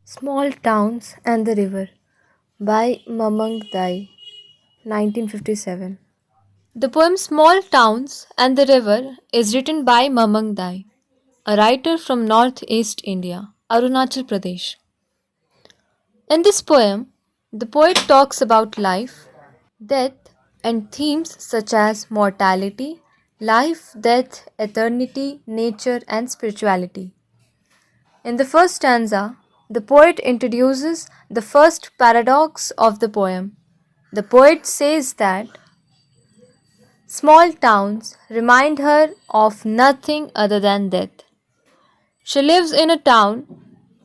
Small Towns and the River by Mamang Dai, 1957. The poem Small Towns and the River is written by Mamang Dai, a writer from northeast India, Arunachal Pradesh. In this poem, the poet talks about life, death, and themes such as mortality, life, death, eternity, nature, and spirituality. In the first stanza, the poet introduces the first paradox of the poem. The poet says that small towns remind her of nothing other than death. She lives in a town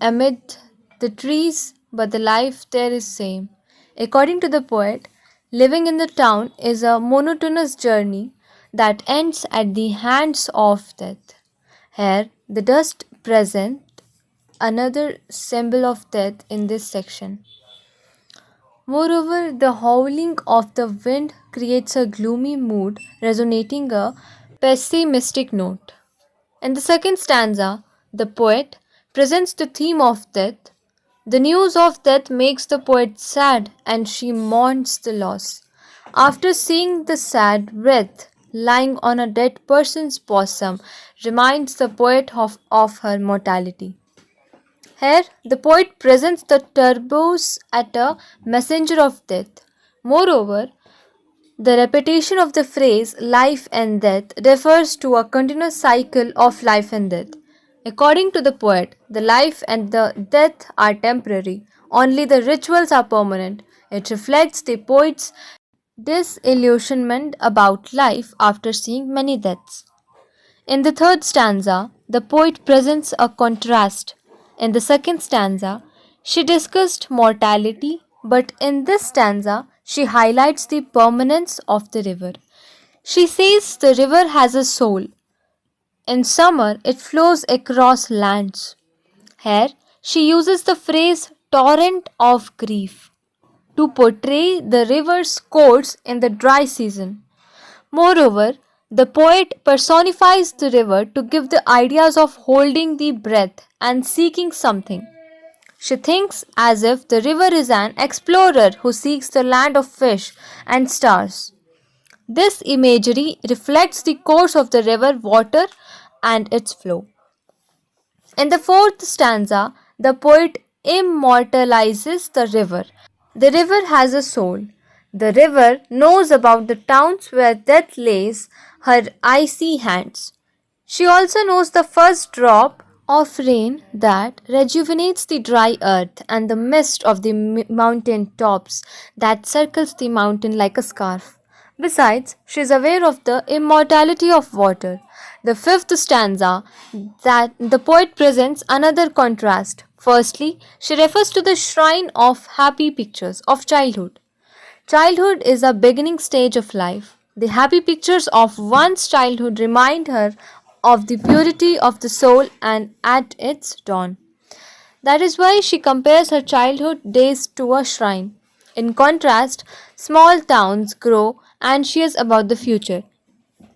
amid the trees, but the life there is same. According to the poet, living in the town is a monotonous journey that ends at the hands of death. Here, the dust present another symbol of death in this section. Moreover, the howling of the wind creates a gloomy mood, resonating a pessimistic note. In the second stanza, the poet presents the theme of death. The news of death makes the poet sad and she mourns the loss. After seeing the sad wreath lying on a dead person's bosom, reminds the poet of her mortality. Here, the poet presents the turbos at a messenger of death. Moreover, the repetition of the phrase life and death refers to a continuous cycle of life and death. According to the poet, the life and the death are temporary, only the rituals are permanent. It reflects the poet's disillusionment about life after seeing many deaths. In the third stanza, the poet presents a contrast. In the second stanza, she discussed mortality, but in this stanza, she highlights the permanence of the river. She says the river has a soul. In summer, it flows across lands. Here, she uses the phrase torrent of grief to portray the river's course in the dry season. Moreover, the poet personifies the river to give the ideas of holding the breath and seeking something. She thinks as if the river is an explorer who seeks the land of fish and stars. This imagery reflects the course of the river water and its flow. In the fourth stanza, the poet immortalizes the river. The river has a soul. The river knows about the towns where death lays her icy hands. She also knows the first drop of rain that rejuvenates the dry earth and the mist of the mountain tops that circles the mountain like a scarf. Besides, she is aware of the immortality of water. The fifth stanza that the poet presents another contrast. Firstly, she refers to the shrine of happy pictures of childhood. Childhood is a beginning stage of life. The happy pictures of one's childhood remind her of the purity of the soul and at its dawn. That is why she compares her childhood days to a shrine. In contrast, small towns grow anxious about the future.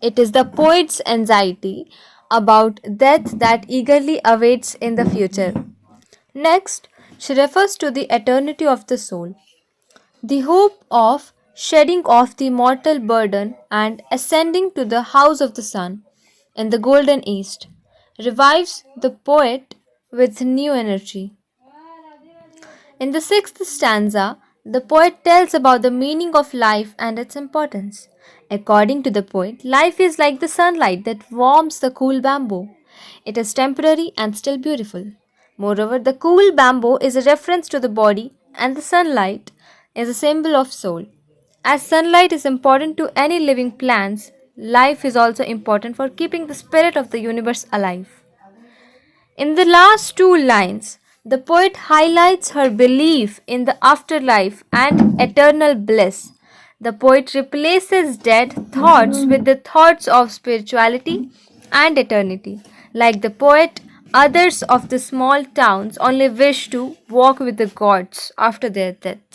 It is the poet's anxiety about death that eagerly awaits in the future. Next, she refers to the eternity of the soul, the hope of shedding off the mortal burden and ascending to the house of the sun in the golden east, revives the poet with new energy. In the sixth stanza, the poet tells about the meaning of life and its importance. According to the poet, life is like the sunlight that warms the cool bamboo. It is temporary and still beautiful. Moreover, the cool bamboo is a reference to the body, and the sunlight is a symbol of soul. As sunlight is important to any living plants, life is also important for keeping the spirit of the universe alive. In the last two lines, the poet highlights her belief in the afterlife and eternal bliss. The poet replaces dead thoughts with the thoughts of spirituality and eternity. Like the poet, others of the small towns only wish to walk with the gods after their death.